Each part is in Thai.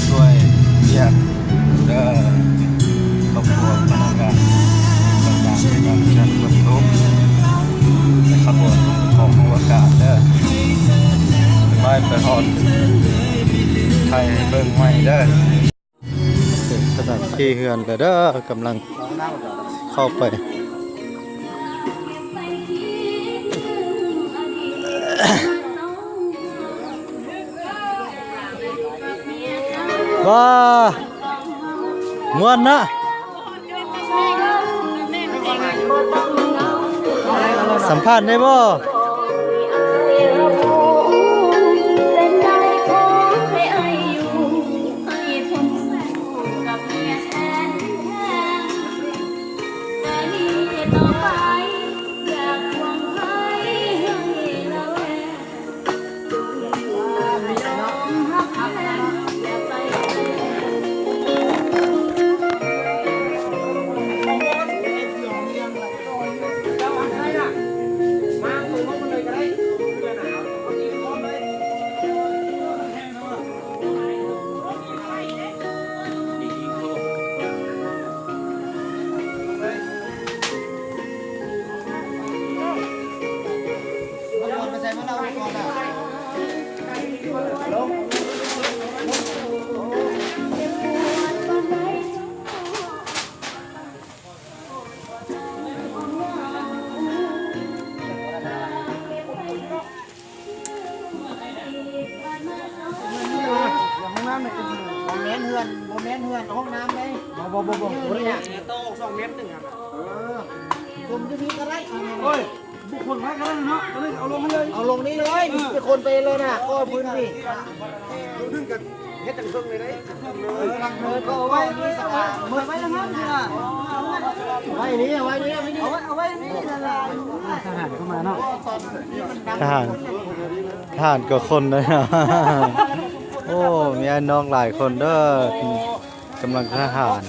ช่วยเรียกเด้อครอบครัวพนักงานต่างๆในการจัดบรรทุกในขบวนของอวกาศเด้อไม่ไปฮอดไทยให้เบิ่งใหม่เด้อเป็นสถานที่เฮือนเลยเด้อกำลังเข้าไปว้าม่วนนะสัมภาษณ์ได้บ่โมเมนต์เฮือนห้องน้ำเลยบ่เนี่ยโต๊ะ2 เมตร 1อ่ะผมจะมีกระไรโอ้ยบุคคลไว้กันเนาะก็เลยเอาลงมาเลยเอาลงนี่เลยเป็นคนไปเลยนะก็พื้นที่ดูดึงกันเฮ็ดจังเครื่องเลยได้ก็เอาไว้นี่สบายเมื่อไว้แล้วมั้งเนี่ยไว้นี่เอาไว้นี่เอาไว้นี่นั่นแหละทหารเข้ามาเนาะทหารก็คนเลยนะโอ้มีน้องหลายคนเด้อกำลังทหาร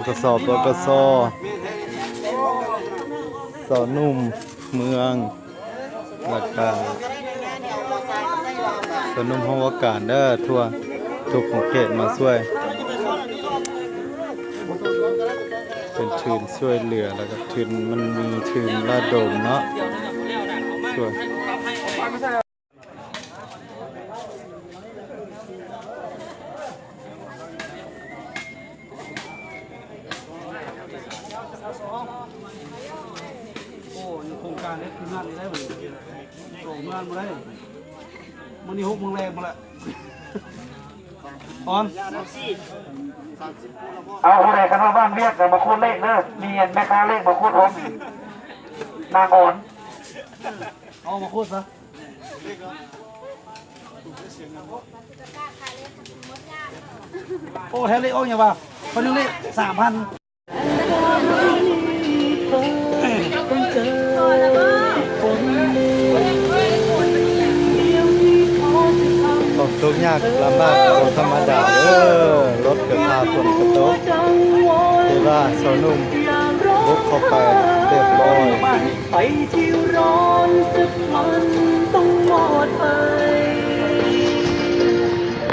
กสอบกสสอนุ่มเมืองแล้วก็สอนุ่มห้องอากาศเด้อทั่วทุกของเขตมาช่วยเป็นทีมช่วยเหลือแล้วก็ทีมมันมีทีมระดมเนาะช่วยโครงการนี้คืองานนี้ได้เหมือนโตงานมาได้มันนี่6 โมงแรงมาละออนเอาคนไหนกันว่าบ้านเรียกแต่มาคูดเลขเนอะมีเงินแม่ค้าเลขมาคูดผมนางอ่อนเอามาคูดซะโอ้แทนเลขโอ้ยังบ้าคนนึงเลข3,000ทุกยากลำบากคนธรรมดารถเกิดพาฝนกระตกที่ว่าสาวนุ่มบุกเข้าไปเรียบร้อยไปที่ร้อนสักมันต้องหมดไป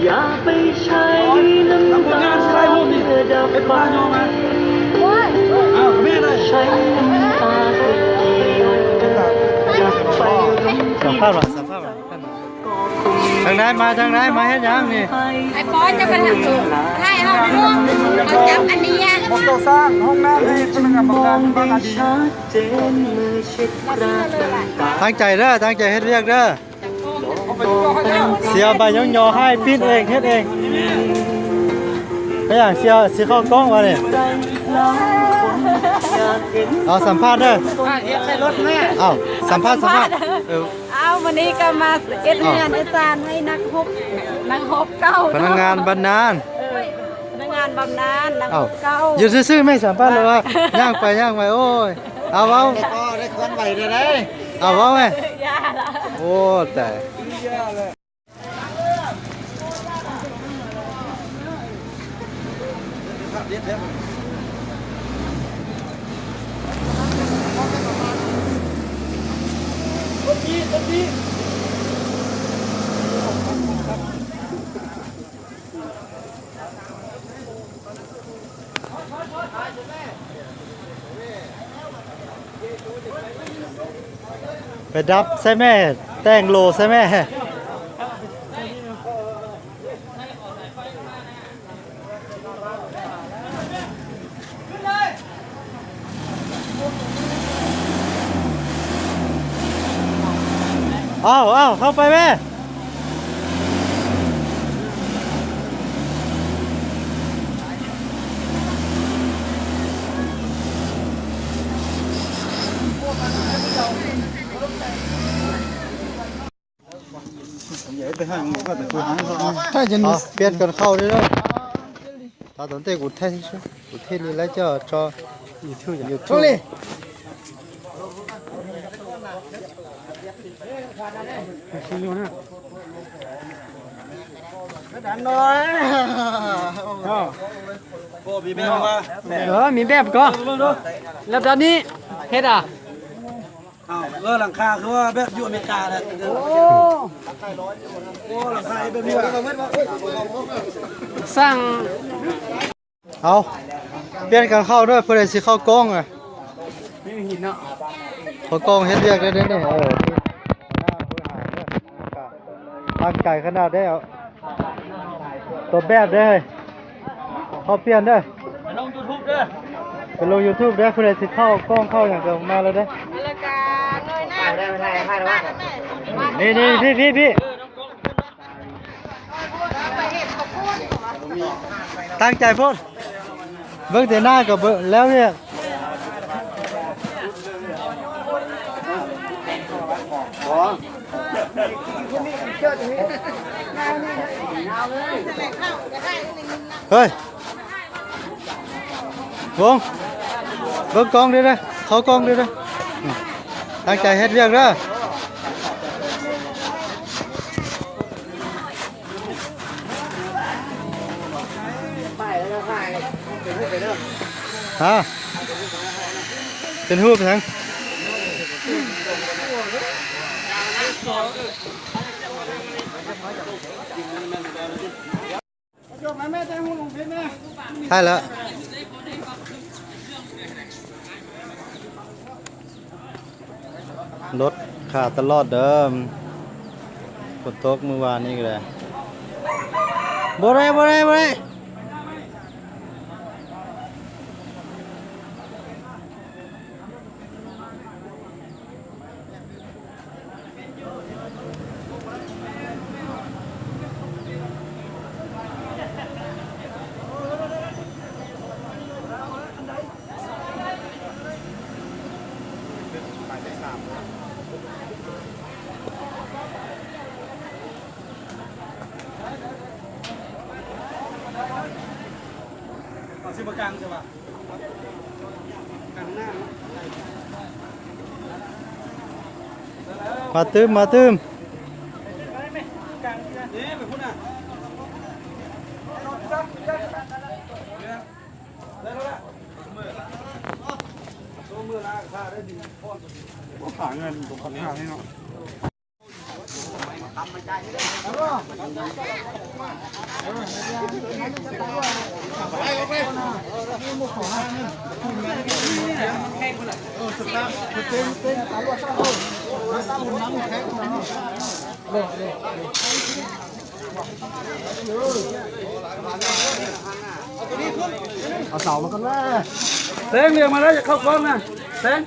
อย่าไปใช้น้ำตาเพื่อดับไฟใช้น้ำตาสักทีดับไฟสัมภาษณ์หรอทางไหนมาเฮ็ดยังนี่ไอ้ปอนจะไปทำให้ห้องร่วมเอาจับอันนี้ผมต้องสร้างห้องน้ำให้พนักงานบริการบ้านดีตั้งใจเด้อตั้งใจเฮ็ดเรียกเด้อเสียใบย่อให้ปิ้นเองเฮ็ดเองไม่อย่างเสียเข้ากล้องมาเนี่ยเอาสัมภาษณ์เด้อใส่รถแม่เอาสัมภาษณ์เอาวันนี้ก็มาเอ็ดงานอาจารย์ให้นักฮบเก้าพนักงานบำนาญพนักงานบำนาญนักฮบเก้าอยู่ซื่อๆไม่สัมภาษณ์เลยว่าย่างไปโอ้ยเอาได้เคลื่อนไหวเลยเอาไหมโอ้แต่ ไปดับใช่ไหมแต่งโลใช่ไหมเอาเข้าไปแม่ถ้าจะเปลี่ยนกันเข้าได้แล้วถ้าตอนเตะกูเทสกูเทสนี่แล้วจะจอYouTube เลยดันหน่อยโอ้มีแบบว่ามีแบบก็แล้วตอนนี้เฮ็ดอ่ะ หลังคาคือว่าแบบอยู่อเมริกาเลยโอ้หลังคาแบบนี้สั่งเอาเปลี่ยนกันเข้าด้วยเพื่อสิเข้ากล้องอ่ะไม่มีหินเนาะเขากล้องเฮ็ดเรียกได้เนี่ยตั้งใจขนาดได้เอาตัวแบบได้เขาเปลี่ยนได้ไปลง YouTube เด้อไปลง YouTube เด้อเพื่อสิเข้ากล้องเข้าอย่างเดิมมาแล้วเด้อนี่พี่ตั้งใจพูดเบิ่งแต่หน้ากับเบิ่งแล้วเนี่ยเฮ้ยวงเบิ่งกล้องดินะเขากล้องดินะตั้งใจเฮ็ดเรียกเด้อฮะเป็นหูปทั้งใช่แล้วรถขาดตลอดเดิมฝนตกเมื่อวานนี้ก็เลยบ่ได้ซื้อมากลางใช่ป่ะกลางหน้ามาตืมนี่ไปพุ่นอ่ะมือละค่าได้ดีพ่อขาเงินผมขอขาให้เนาะเอาเสามากันว่าแสงเรียกมาแล้วจะเข้ากล้องนะแสง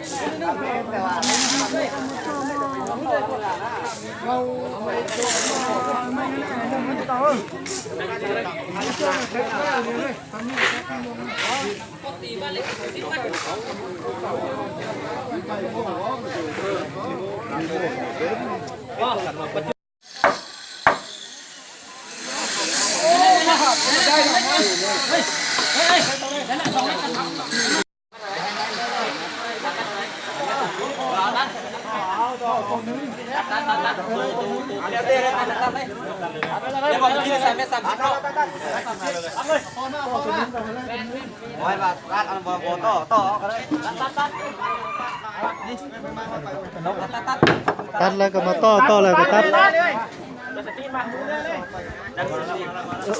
ตัดแล้วก็มาต่อแล้วก็ตัด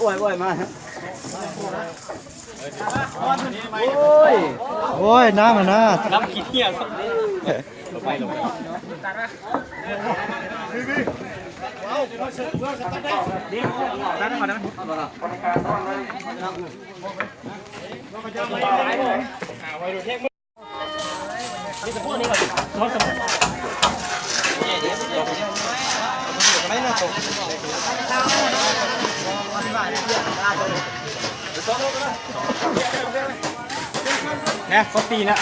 อวยมา โอ้ยน้ำมันนะ น้ำขี้เที่ยงลงไปเนี่ยก็ตีนะ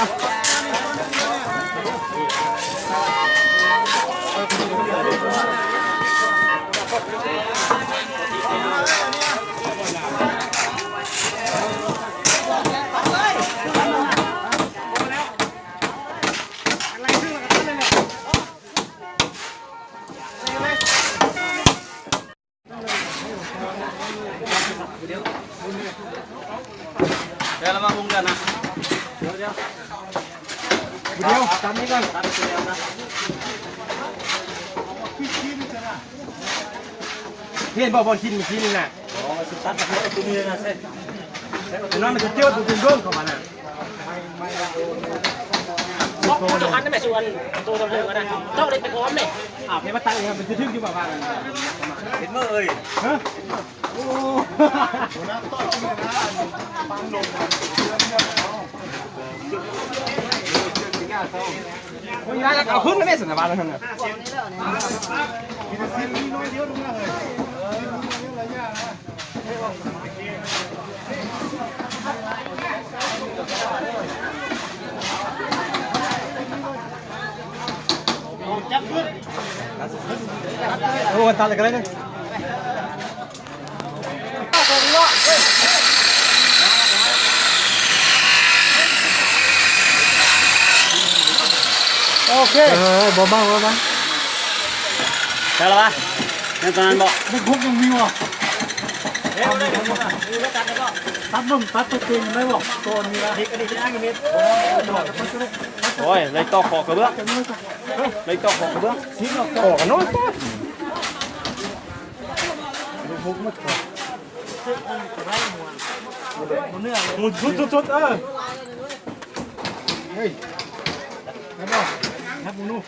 เดี๋ยวเรามามุงกันนะเดี๋ยวตามนี้ก่อนตามนี้ก่อนนะเห็นบอลกินเมื่อกี้นี่นะอ๋อสุดตัดแบบนี้ตัวนี้นะเส้นแต่นั่นมันจะเที่ยวตัวเป็นร่วงเข้ามาน่ะบอกมันจะคันได้ไหมส่วนตัวตะเลิงนะต้องได้ไปพร้อมเลยเห็นมาตั้งเองมันจะทึ่งอยู่บ้านเห็นเมื่อเอ่ยฮะโอ้น้ำต้นเลยนะปังลงเอาขึ้นแล้วไม่สนใจบ้านแล้วทั้งนั้นจับขึ้นโอ้ตัดอะไรกันเลยเนี่ยโอเคบ่บ้างได้แล้วปะในตอนนั้นบอกไม่ครบยังมีวะตัดนุ่มตัดตัวจริงไม่บอกตัวนี้ละอันนี้5 เมตรโอ้ยเลยต่อขอกระเบื้องเลยต่อขอกระเบื้องขอกันน้อยก่อนมุกมัดก่อนมุดชุดเฮ้ยแล้วบอกครับมึงนู่น